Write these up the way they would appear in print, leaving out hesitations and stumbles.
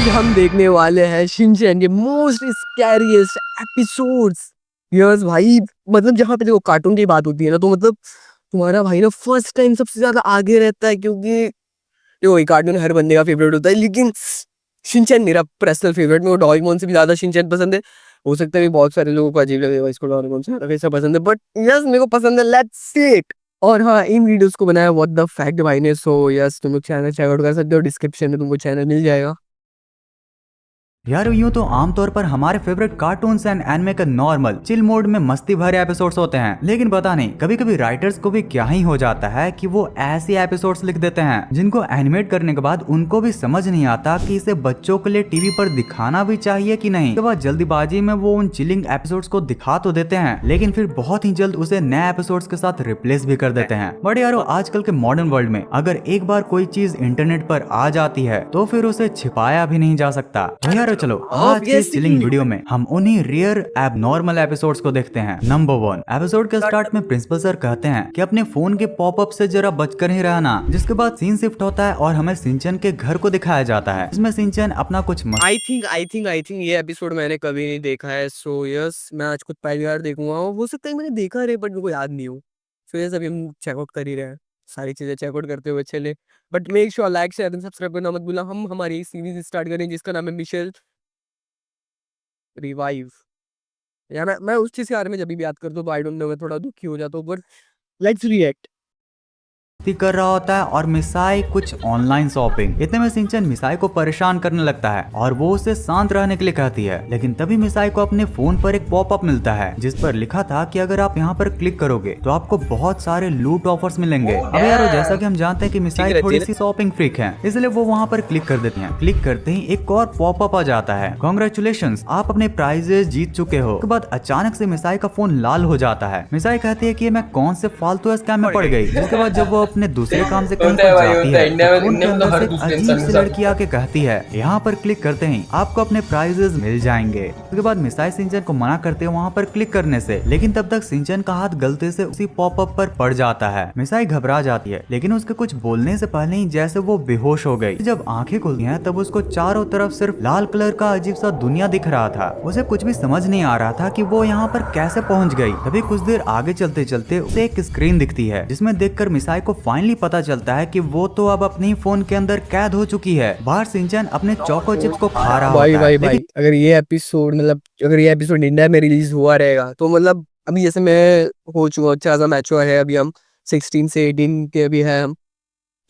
आज हम देखने वाले हैं शिनचैन के मोस्ट स्कैरिएस्ट एपिसोड्स। यस भाई, मतलब जहाँ पे देखो कार्टून की बात होती है ना, तो मतलब तुम्हारा भाई ना फर्स्ट टाइम सबसे ज्यादा आगे रहता है, क्योंकि देखो ये कार्टून हर बंदे का फेवरेट होता है, लेकिन शिनचैन मेरा पर्सनल फेवरेट। मेरे को डोरेमोन से भी ज्यादा शिनचैन पसंद है। हो सकता है कि बहुत सारे लोगों को अजीब लगेगा इसको डोरेमोन से कैसा पसंद है, बट यस मेरे को पसंद है। Let's see it. और हाँ, इन वीडियोस को बनाया व्हाट द फैक्ट भाई ने। सो यस, तुम लोग चैनल चेकआउट कर सकते हो, डिस्क्रिप्शन में तुमको चैनल मिल जाएगा। यार यूं तो आमतौर पर हमारे फेवरेट कार्टून्स एंड एनिमे का नॉर्मल चिल मोड में मस्ती भरे एपिसोड्स होते हैं, लेकिन पता नहीं कभी कभी राइटर्स को भी क्या ही हो जाता है कि वो ऐसे एपिसोड्स लिख देते हैं जिनको एनिमेट करने के बाद उनको भी समझ नहीं आता कि इसे बच्चों के लिए टीवी पर दिखाना भी चाहिए कि नहीं। उसके बाद जल्दीबाजी में वो उन चिलिंग एपिसोड्स को दिखा तो देते हैं, लेकिन फिर बहुत ही जल्द उसे नए एपिसोड्स के साथ रिप्लेस भी कर देते हैं। बट यारो, आजकल के मॉडर्न वर्ल्ड में अगर एक बार कोई चीज इंटरनेट पर आ जाती है तो फिर उसे छिपाया भी नहीं जा सकता। तो यारो चलो, आज के चिलिंग वीडियो में हम उन्हीं रेयर एबनॉर्मल एपिसोड्स को देखते हैं। नंबर 1 एपिसोड के स्टार्ट में प्रिंसिपल सर कहते हैं कि अपने फोन के पॉपअप से जरा बचकर ही रहना, जिसके बाद सीन शिफ्ट होता है और हमें शिनचैन के घर को दिखाया जाता है, इसमें शिनचैन अपना कुछ आई थिंक ये एपिसोड मैंने कभी नहीं देखा है। सो यस, मैं आज खुद पहली बार देखूंगा। हो सकता है मैंने देखा रहे, बट मेरे को याद नहीं हो। सो यस, अभी हम चेकआउट कर ही रहे हैं, सारी चीजें चेकआउट करते हुए चले। But make sure like share and subscribe करना मत भूलना। हम हमारी सीरीज स्टार्ट करें जिसका नाम है मिशेल रिवाइव। या मैं उस चीज के बारे में जब भी याद करता हूँ तो आई डोंट नो, मैं थोड़ा दुखी हो जाता हूँ, बट लेट्स रिएक्ट। कर रहा होता है और मिसाई कुछ ऑनलाइन शॉपिंग। इतने में शिनचैन मिसाई को परेशान करने लगता है और वो उसे शांत रहने के लिए कहती है, लेकिन तभी मिसाई को अपने फोन पर एक पॉपअप मिलता है जिस पर लिखा था कि अगर आप यहाँ पर क्लिक करोगे तो आपको बहुत सारे लूट ऑफर्स मिलेंगे। अब यारो, जैसा कि हम जानते हैं कि मिसाई थोड़ी सी शॉपिंग फ्रीक है, इसलिए वो वहाँ पर क्लिक कर देती है। क्लिक करते ही एक और पॉपअप आ जाता है, कांग्रेचुलेशंस, आप अपने प्राइजेस जीत चुके हो। उसके बाद अचानक से मिसाई का फोन लाल हो जाता है। मिसाई कहती है कि मैं कौन से फालतू स्कैम में पड़ गई। जिसके बाद जब वो अपने दूसरे काम से कहीं पर जाती है तो फोन के अंदर से एक अजीब सी लड़की आके कहती है यहाँ पर क्लिक करते ही आपको अपने प्राइजेस मिल जाएंगे। उसके बाद मिसाई शिनचैन को मना करते हैं वहाँ पर क्लिक करने से, लेकिन तब तक शिनचैन का हाथ गलती से उसी पॉपअप पर पड़ जाता है। मिसाई घबरा जाती है, लेकिन उसके कुछ बोलने से पहले ही जैसे वो बेहोश हो गई। जब आंखें खुलती हैं तब उसको चारों तरफ सिर्फ लाल कलर का अजीब सा दुनिया दिख रहा था। उसे कुछ भी समझ नहीं आ रहा था कि वो यहाँ पर कैसे पहुँच गई। तभी कुछ देर आगे चलते चलते उसे एक स्क्रीन दिखती है जिसमें देखकर मिसाई को फाइनली पता चलता है कि वो तो अब अपनी फोन के अंदर कैद हो चुकी है। बाहर शिनचैन अपने चोको चिप्स को खा रहा होता है। भाई अगर ये एपिसोड इंडिया में रिलीज हुआ रहेगा तो मतलब अभी जैसे मैं हो चुका अच्छा खासा मैच्योर है, अभी हम 16 से 18 के अभी है हम,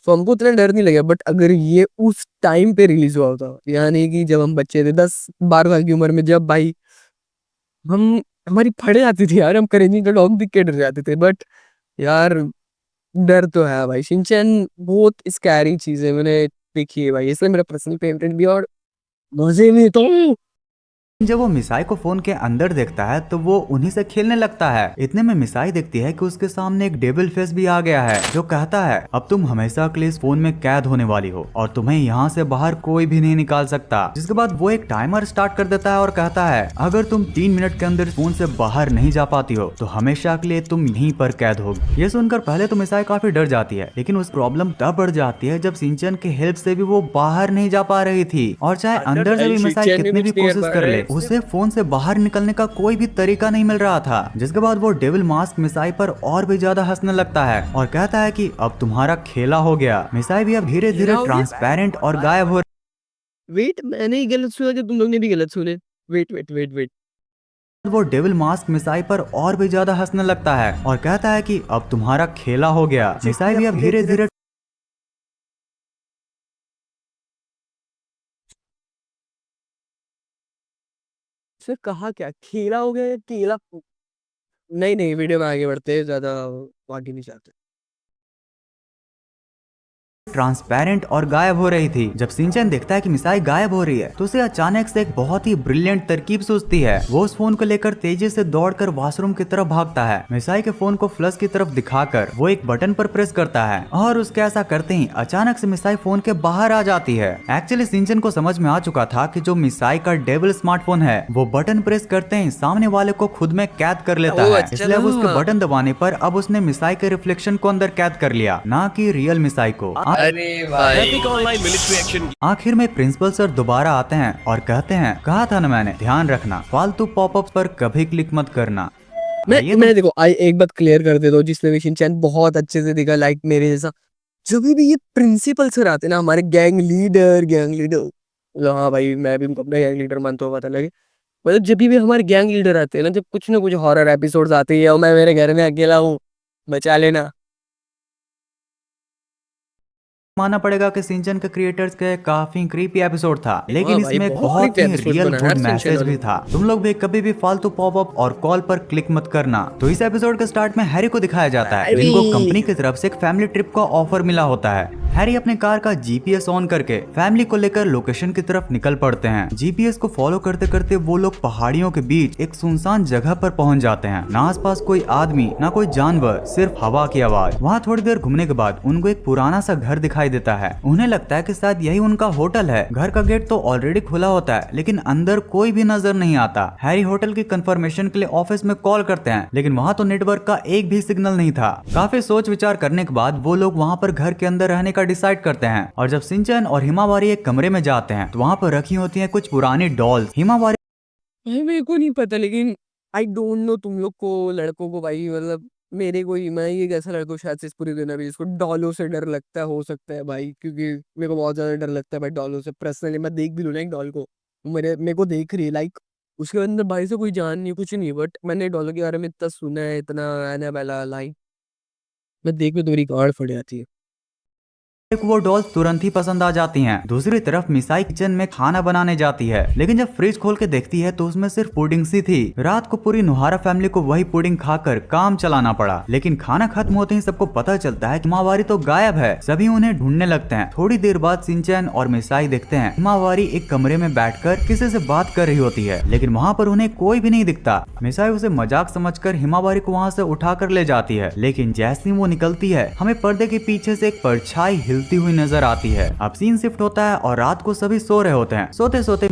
तो हमको इतना डर नहीं लगेगा। बट अगर ये उस टाइम पे रिलीज हुआ होता, यानी कि जब हम बच्चे थे 10-12 साल की उम्र में, जब भाई हम हमारी फड़े आती थी यार, हम करेंजी का डॉग दिख के डर जाते थे। बट यार डर तो है भाई। शिनचैन बहुत स्कैरी चीज है, मैंने देखी है भाई, इसलिए मेरा पर्सनल फेवरेट भी। और मजे में तो जब वो मिसाई को फोन के अंदर देखता है तो वो उन्हीं से खेलने लगता है। इतने में मिसाई देखती है कि उसके सामने एक डेविल फेस भी आ गया है जो कहता है अब तुम हमेशा के लिए इस फोन में कैद होने वाली हो और तुम्हें यहाँ से बाहर कोई भी नहीं निकाल सकता। जिसके बाद वो एक टाइमर स्टार्ट कर देता है और कहता है अगर तुम 3 मिनट के अंदर फोन से बाहर नहीं जा पाती हो तो हमेशा के लिए तुम यहीं पर कैद होगी। ये सुनकर पहले तो मिसाई काफी डर जाती है, लेकिन उस प्रॉब्लम तब बढ़ जाती है जब शिनचैन के हेल्प से भी वो बाहर नहीं जा पा रही थी। और चाहे अंदर से भी मिसाई कितनी भी कोशिश कर ले, उसे फोन से बाहर निकलने का कोई भी तरीका नहीं मिल रहा था। जिसके बाद वो डेविल मास्क मिसाई पर और भी ज्यादा हंसने लगता है और कहता है कि अब तुम्हारा खेला हो गया। मिसाई भी अब धीरे धीरे ट्रांसपेरेंट और गायब हो। वेट, मैंने ही गलत सुना कि तुम लोग ने भी गलत सुने? वेट। वो डेविल मास्क मिसाई पर और भी ज्यादा हंसने लगता है और कहता है कि अब तुम्हारा खेला हो गया। मिसाई भी अब धीरे धीरे फिर कहा क्या, खेला हो गया या केला? नहीं, वीडियो में आगे बढ़ते हैं, ज्यादा आगे नहीं जाते। ट्रांसपेरेंट और गायब हो रही थी। जब शिनचैन देखता है कि मिसाई गायब हो रही है तो उसे अचानक से एक बहुत ही ब्रिलियंट तरकीब सूझती है। वो उस फोन को लेकर तेजी से दौड़कर वॉशरूम की तरफ भागता है। मिसाई के फोन को फ्लश की तरफ दिखाकर वो एक बटन पर प्रेस करता है और उसके ऐसा करते ही अचानक से मिसाई फोन के बाहर आ जाती है। एक्चुअली शिनचैन को समझ में आ चुका था कि जो मिसाई का डेविल स्मार्टफोन है वो बटन प्रेस करते ही सामने वाले को खुद में कैद कर लेता है। इसलिए अब उसके बटन दबाने पर अब उसने मिसाई के रिफ्लेक्शन को अंदर कैद कर लिया, ना कि रियल मिसाई को। अरे भाई एपिक ऑनलाइन मिलिट्री एक्शन आखिर में प्रिंसिपल सर दोबारा आते हैं और कहते हैं, कहा था ना मैंने, ध्यान रखना फालतू पॉपअप पर कभी क्लिक मत करना। मैं देखो आई एक बात क्लियर कर देता हूँ, जिसने भी शिनचैन बहुत अच्छे से देखा, लाइक मेरे जैसा, जब भी ये प्रिंसिपल सर आते ना, हमारे गैंग लीडर, हाँ भाई मैं भी उनको अपना गैंग लीडर मानता हूँ, पता लगे, मतलब जब भी हमारे गैंग लीडर आते हैं ना, जब कुछ ना कुछ हॉरर एपिसोड्स आते हैं और मैं मेरे घर में अकेला हूँ, बचा लेना। मानना पड़ेगा कि सिंचन के क्रिएटर्स के काफी क्रीपी एपिसोड था, लेकिन हाँ भाई, इसमें एक बहुत बहुत creepy ही episodes रियल बनाए गुड यार सिंचन मैसेज वाले। भी था। तुम लोग भी कभी भी फालतू पॉपअप और कॉल पर क्लिक मत करना। तो इस एपिसोड के स्टार्ट में हैरी को दिखाया जाता है, जिनको कंपनी की तरफ से एक फैमिली ट्रिप का ऑफर मिला होता है। हैरी अपने कार का जीपीएस ऑन करके फैमिली को लेकर लोकेशन की तरफ निकल पड़ते हैं। जीपीएस को फॉलो करते करते वो लोग पहाड़ियों के बीच एक सुनसान जगह पर पहुंच जाते हैं। ना आसपास कोई आदमी, ना कोई जानवर, सिर्फ हवा की आवाज। वहाँ थोड़ी देर घूमने के बाद उनको एक पुराना सा घर दिखाई देता है। उन्हें लगता है कि शायद यही उनका होटल है। घर का गेट तो ऑलरेडी खुला होता है, लेकिन अंदर कोई भी नजर नहीं आता। हैरी होटल की कंफर्मेशन के लिए ऑफिस में कॉल करते हैं, लेकिन वहाँ तो नेटवर्क का एक भी सिग्नल नहीं था। काफी सोच विचार करने के बाद वो लोग वहाँ पर घर के अंदर रहने का डिसाइड करते हैं। और जब सिंचन और हिमावारी एक कमरे में जाते हैं तो वहाँ पर रखी होती है कुछ पुरानी डॉल्स। हिमावारी भाई मेरे को नहीं पता, लेकिन आई डोंट नो तुम लोग को लड़कों को भाई, मतलब मेरे को ही, मैं ये कैसा लड़कों शायद से इस पूरी दुनिया में जिसको डॉलों से डर लगता है, हो सकता है भाई, क्योंकि मेरे को बहुत ज्यादा डर लगता है भाई डॉलों से। पर्सनली मैं देख भी लूँ ना एक डॉल को, मेरे को देख रही है, लाइक उसके अंदर भाई से कोई जान नहीं कुछ नहीं, बट मैंने डॉलों के बारे में इतना सुना है, इतना एनाबेला, लाइक मैं देख में तो मेरी गाड़ फट जाती है। को वो डॉल्स तुरंत ही पसंद आ जाती हैं। दूसरी तरफ मिसाई किचन में खाना बनाने जाती है, लेकिन जब फ्रिज खोल के देखती है तो उसमें सिर्फ पुडिंग सी थी। रात को पूरी नुहारा फैमिली को वही पुडिंग खाकर काम चलाना पड़ा। लेकिन खाना खत्म होते ही सबको पता चलता है कि हिमावारी तो गायब है। सभी उन्हें ढूंढने लगते हैं। थोड़ी देर बाद सिंचन और मिसाई देखते हैं हिमावारी एक कमरे में बैठकर किसी से बात कर रही होती है, लेकिन वहाँ पर उन्हें कोई भी नहीं दिखता। मिसाई उसे मजाक समझकर हिमावारी को वहाँ से उठाकर ले जाती है, लेकिन जैसे ही वो निकलती है हमें पर्दे के पीछे से एक परछाई हिलती हुई नजर आती है। अब सीन शिफ्ट होता है और रात को सभी सो रहे होते हैं। सोते सोते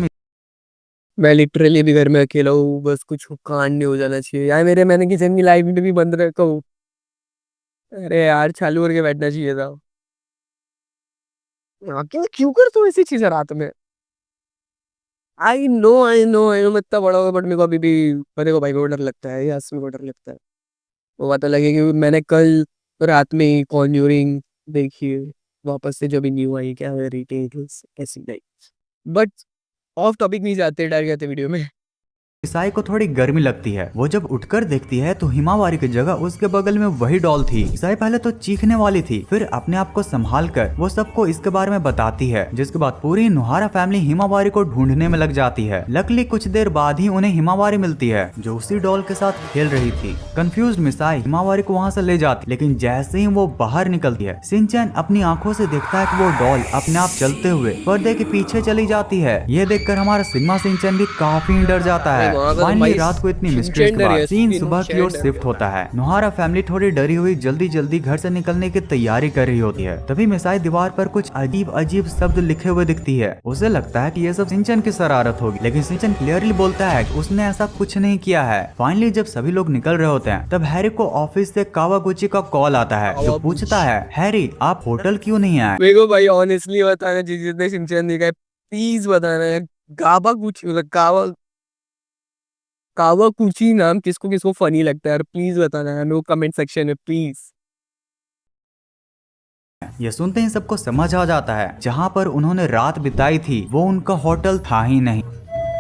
मैं लिटरली अभी घर में अकेला हूँ, बस कुछ कांड नहीं हो जाना चाहिए यार मेरे, मैंने किचन की लाइट भी बंद रखा हूँ। अरे यार चालू करके बैठना चाहिए था। क्यों क्यों करते हो ऐसी चीजें रात में? आई नो मैं इतना बड़ा हुआ, बट मेरे को अभी भी, मेरे को भाई को डर लगता है, यस मेरे को डर लगता है। वो पता लगे कि मैंने कल रात में ही कॉन्ज्यूरिंग देखी है, वापस से जब न्यू आई, क्या वेरी टेल्स ऐसी लाइक, बट ऑफ टॉपिक नहीं जाते, डर गए थे वीडियो में। मिसाई को थोड़ी गर्मी लगती है। वो जब उठकर देखती है तो हिमावारी की जगह उसके बगल में वही डॉल थी। मिसाई पहले तो चीखने वाली थी, फिर अपने आप को संभाल कर वो सबको इसके बारे में बताती है, जिसके बाद पूरी नुहारा फैमिली हिमावारी को ढूंढने में लग जाती है। लकली कुछ देर बाद ही उन्हें हिमावारी मिलती है, जो उसी डॉल के साथ खेल रही थी। कंफ्यूज्ड मिसाई हिमावारी को वहाँ से ले जाती, लेकिन जैसे ही वो बाहर निकलती है सिंचन अपनी आंखों से देखता है कि वो डॉल अपने आप चलते हुए पर्दे के पीछे चली जाती है। ये देखकर हमारा सिग्मा सिंचन भी काफी डर जाता है। फाइनली रात को इतनी मिस्ट्री के बाद सीन सुबह की ओर शिफ्ट होता है। नुहारा फैमिली थोड़ी डरी हुई जल्दी जल्दी घर से निकलने की तैयारी कर रही होती है। तभी मिसाई दीवार पर कुछ अजीब अजीब शब्द लिखे हुए दिखती है। उसे लगता है कि ये सब सिंचन की शरारत होगी, लेकिन सिंचन क्लियरली बोलता है कि उसने ऐसा कुछ नहीं किया है। फाइनली जब सभी लोग निकल रहे होते हैं तब हैरी को ऑफिस से कावागुची का कॉल आता है, जो पूछता है, हैरी आप होटल क्यों नहीं आए? मेरे को भाई ऑनेस्टली बताना, जितने सिंचन देखा है प्लीज बताना है, गाबा कुछ मतलब कावाकुची नाम किसको किसको फनी लगता है यार, प्लीज बताना है मेरे को कमेंट सेक्शन में प्लीज। ये सुनते ही सबको समझ आ जाता है जहाँ पर उन्होंने रात बिताई थी वो उनका होटल था ही नहीं।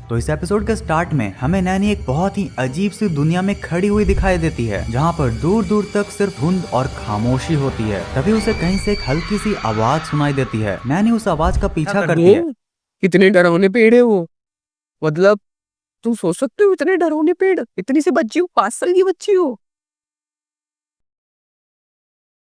तो इस एपिसोड के स्टार्ट में हमें नैनी एक बहुत ही अजीब सी दुनिया में खड़ी हुई दिखाई देती है, जहाँ पर दूर दूर तक सिर्फ धुंध और खामोशी होती है। तभी उसे कहीं से एक हल्की सी आवाज सुनाई देती है। नैनी उस आवाज का पीछा करती है। कितने डरावने पेड़ है वो, मतलब तुम सोच सकते हो इतने डरावने पेड़, इतनी सी बच्ची हो, 5 साल की बच्ची हो।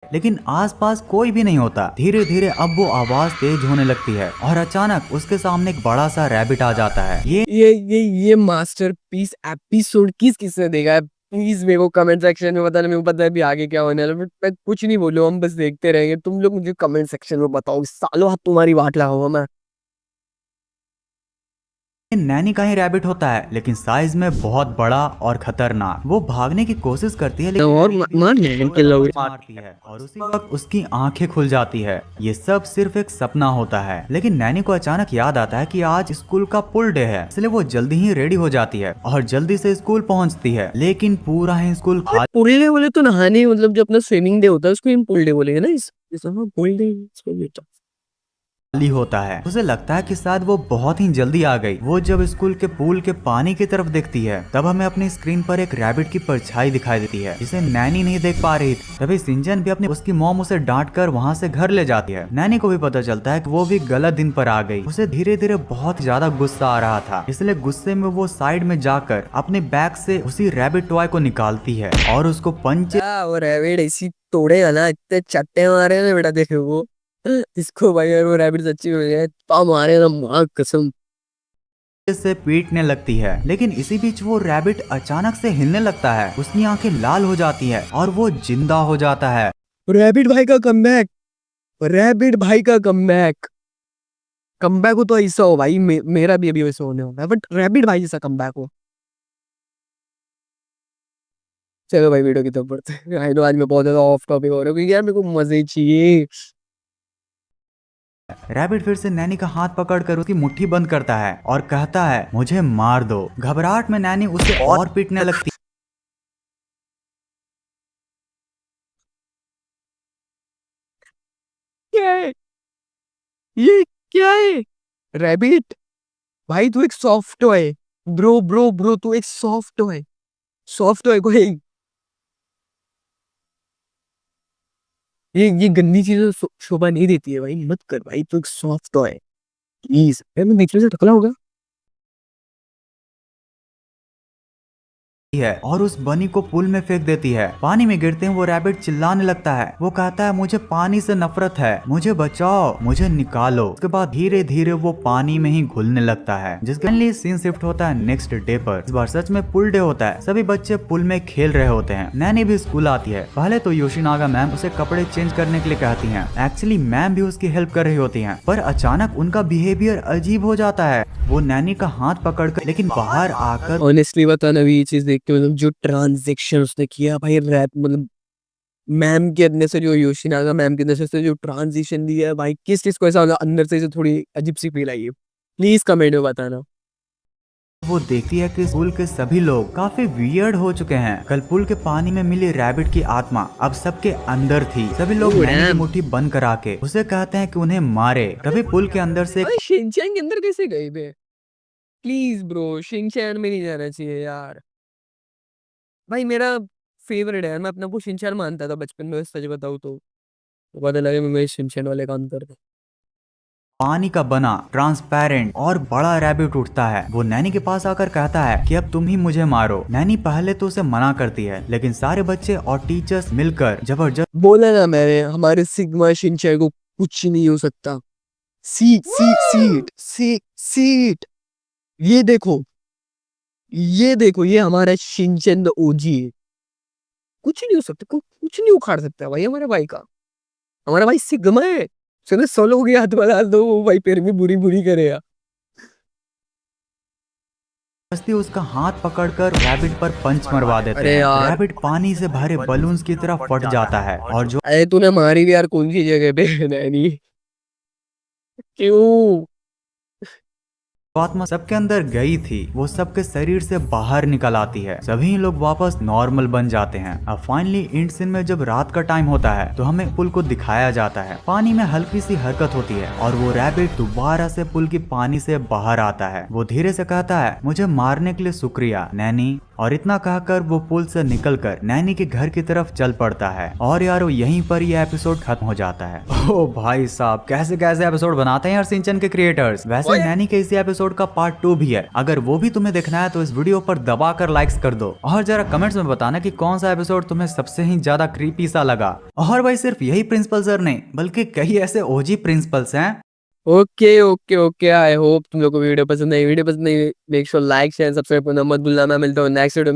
लेकिन आसपास कोई भी नहीं होता। धीरे धीरे अब वो आवाज तेज होने लगती है और अचानक उसके सामने एक बड़ा सा रैबिट आ जाता है। ये मास्टरपीस एपिसोड किसने देखा है, प्लीज मेरे को कमेंट सेक्शन में बताना। मेरे को पता है अभी आगे क्या होने वाला है, but मैं कुछ नहीं बोलूँ, हम बस देखते रहेंगे। तुम लोग मुझे कमेंट सेक्शन में बताओ, सालों हाथ तुम्हारी वाट लगाऊंगा मैं। नैनी का ही रैबिट होता है, लेकिन साइज में बहुत बड़ा और खतरनाक। वो भागने की कोशिश करती है लेकिन और मान के लोग मारती है और उसी वक्त उसकी आंखें खुल जाती है। ये सब सिर्फ एक सपना होता है। लेकिन नैनी को अचानक याद आता है कि आज स्कूल का पुल डे है, इसलिए वो जल्दी ही रेडी हो जाती है और जल्दी से स्कूल पहुंचती है। लेकिन पूरा ही स्कूल खाली पूल डे बोले तो नहाने, मतलब जो अपना स्विमिंग डे होता है उसको पूल डे बोलेंगे ना। इस पूल डे होता है। उसे लगता है कि शायद वो बहुत ही जल्दी आ गई। वो जब स्कूल के पूल के पानी की तरफ देखती है, तब हमें अपनी स्क्रीन पर एक रैबिट की परछाई दिखाई देती है, जिसे नैनी नहीं देख पा रही थी। तभी शिनचैन भी अपनी उसकी मॉम उसे डांट कर वहाँ से घर ले जाती है। नैनी को भी पता चलता है कि वो भी गलत दिन पर आ गई। उसे धीरे धीरे बहुत ज्यादा गुस्सा आ रहा था, इसलिए गुस्से में वो साइड में जाकर अपने बैग से उसी रैबिट टॉय को निकालती है और उसको पंच वो रैबिट ऐसी तोड़ेगा ना, इतने चट्टे मारे ना बेटा, देखे वो इसको भाई। अगर वो रैबिट सच्ची मिल जाए तो मारे ना, माँ कसम। से पीटने लगती है। लेकिन इसी बीच वो रैबिट अचानक से हिलने लगता है, उसकी आंखें लाल हो जाती है और वो जिंदा हो जाता है। रैबिट भाई का कमबैक, रैबिट भाई का कमबैक। कमबैक हो तो ऐसा हो भाई, मेरा भी अभी वैसे होने वाला है, बट रैबिट भाई जैसा कमबैक हो। चलो भाई वीडियो की तरफ बढ़ते हैं। आई नो आज मैं बहुत ज्यादा ऑफ टॉपिक हो रहा हूँ, क्योंकि यार मेरे को मजे चाहिए। रैबिट फिर से नैनी का हाथ पकड़कर उसकी मुट्ठी बंद करता है और कहता है, मुझे मार दो। घबराहट में नैनी उसे और पीटने लगती क्या है ये, क्या है? रैबिट भाई तू एक soft toy, bro bro bro, तू एक सॉफ्ट टॉय। सॉफ्ट टॉय को ये गंदी चीजें शोभा नहीं देती है भाई, मत कर भाई, तू एक सॉफ्ट टॉय प्लीज। मैं बीच में से टकला होगा। है और उस बनी को पुल में फेंक देती है। पानी में गिरते हैं वो रैबिट चिल्लाने लगता है। वो कहता है, मुझे पानी से नफरत है, मुझे बचाओ, मुझे निकालो। उसके बाद धीरे धीरे वो पानी में ही घुलने लगता है। जिसके लिए सीन शिफ्ट होता है नेक्स्ट डे पर। इस बार सच में पुल डे होता है। सभी बच्चे पुल में खेल रहे होते हैं। नैनी भी स्कूल आती है। पहले तो योशिनागा मैम उसे कपड़े चेंज करने के लिए कहती है। एक्चुअली मैम भी उसकी हेल्प कर रही होती है, पर अचानक उनका बिहेवियर अजीब हो जाता है। वो नैनी का हाथ पकड़कर लेकिन बाहर आकर ऑनेस्टली बता ना, अभी ये चीज देख के मतलब जो ट्रांजेक्शन उसने किया भाई, रैप मतलब मैम के अंदर से, जो योशिनागा मैम के अंदर से जो ट्रांजिशन दिया है भाई, किस चीज को ऐसा अंदर से थोड़ी अजीब सी फील आई है, प्लीज कमेंट में बताना। वो देखती है कि स्कूल के सभी लोग काफी वियर्ड हो चुके हैं। कल पुल के पानी में मिली रैबिट की आत्मा अब सबके अंदर थी। सभी लोग नैनी की मुट्ठी बंद करा के उसे कहते हैं कि उन्हें मारे। तभी पुल के अंदर से भाई शिनचैन के अंदर कैसे गए बे? प्लीज ब्रो, शिनचैन में नहीं जाना चाहिए यार। भाई मेरा फेवरेट है, मैं अपना को शिनचैन मानता था बचपन में, सच बताऊँ तो पता लगे मैं शिनचैन वाले का अंतर था। पानी का बना ट्रांसपेरेंट और बड़ा रैबिट उठता है। वो नैनी के पास आकर कहता है कि अब तुम ही मुझे मारो। नैनी पहले तो उसे मना करती है, लेकिन सारे बच्चे और टीचर्स मिलकर जबरदस्त बोला ना मैंने, हमारे सिग्मा शिनचैन को कुछ नहीं हो सकता। Seat seat seat seat seat, ये देखो, ये देखो, ये हमारा शिनचैन द ओजी है। कुछ नहीं हो सकता, कुछ नहीं उखाड़ सकता भाई हमारे भाई का। हमारा भाई सिग्मा है। चलो सोलो की हाथ बना दो, वो भाई फिर भी बुरी बुरी करेगा। जबरदस्ती उसका हाथ पकड़कर रैबिट पर पंच मरवा देते अरे हैं। यार, रैबिट पानी से भरे बलून्स की तरह फट जाता है और जो अरे तूने मारी भी यार कौन सी जगह पे नैनी? क्यों? आत्मा सबके अंदर गई थी वो सबके शरीर से बाहर निकल आती है। सभी लोग वापस नॉर्मल बन जाते हैं। अब फाइनली एंड सीन में जब रात का टाइम होता है तो हमें पुल को दिखाया जाता है। पानी में हल्की सी हरकत होती है और वो रैबिट दोबारा से पुल की पानी से बाहर आता है। वो धीरे से कहता है, मुझे मारने के लिए शुक्रिया नैनी। और इतना कहकर वो पुल से निकलकर नैनी के घर की तरफ चल पड़ता है। और यारो यहीं पर ये एपिसोड खत्म हो जाता है। ओ भाई साहब, कैसे कैसे एपिसोड बनाते हैं यार शिनचैन के क्रिएटर्स। वैसे नैनी के इसी एपिसोड का पार्ट 2 भी है। अगर वो भी तुम्हें देखना है तो इस वीडियो पर दबाकर लाइक्स कर दो और जरा कमेंट्स में बताना कि कौन सा एपिसोड तुम्हें सबसे ही ज्यादा क्रीपी सा लगा। और भाई सिर्फ यही प्रिंसिपल सर नहीं, बल्कि कई ऐसे ओजी प्रिंसिपल्स हैं। Okay okay okay, I hope तुम लोग को वीडियो पसंद आई। वीडियो पसंद आई, make sure like share subscribe करना मत भूलना। मैं मिलता हूँ नेक्स्ट वीडियो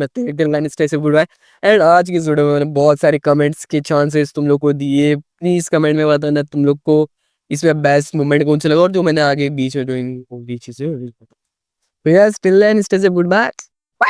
में। Stay safe, good bye. And आज की इस वीडियो में मैंने बहुत सारे कमेंट्स के चांसेस तुम लोग को दिए। प्लीज कमेंट में बताना तुम लोग को इसमें बेस्ट मोमेंट कौन सा लगा, और जो मैंने आगे बीच में जो चीजें तो यार, till then, stay safe, goodbye.